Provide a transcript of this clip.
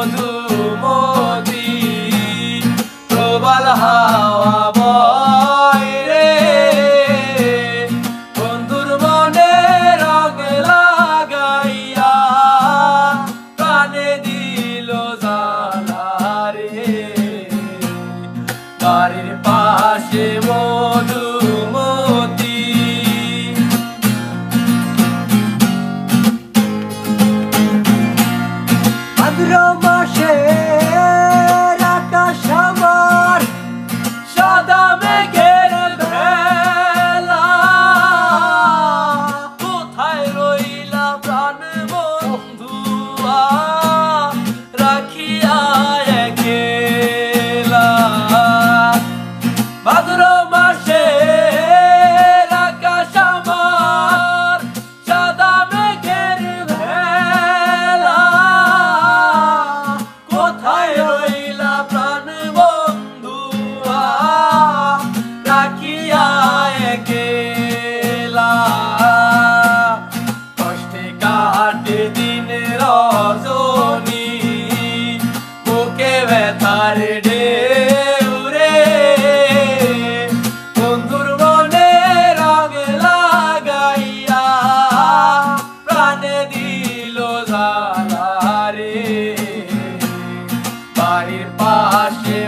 মধুমতি প্রবল হাওয়া বয় রে বন্ধুর মনে রং লাগাইয়া প্রাণে দিল জ্বালা রে বাড়ির পাশে মধুমতি ভাদ্র মাসে আকাশ আমার সাদা মেঘের ভেলা কোথায় রইলা প্রাণ বন্ধুয়া রাখিয়া একলা ভাদ্র মাসে আকাশ আমার সাদা মেঘের ভেলা কোথায় রইলা প্রাণ বন্ধুয়া রাখিয়া একলা কষ্টে কাটে দিন রজনী বুকে ব্যথার ঢেউ রে বন্ধুর মনে রং লাগাইয়া প্রাণে দিল জ্বালা রে বাড়ির পাশে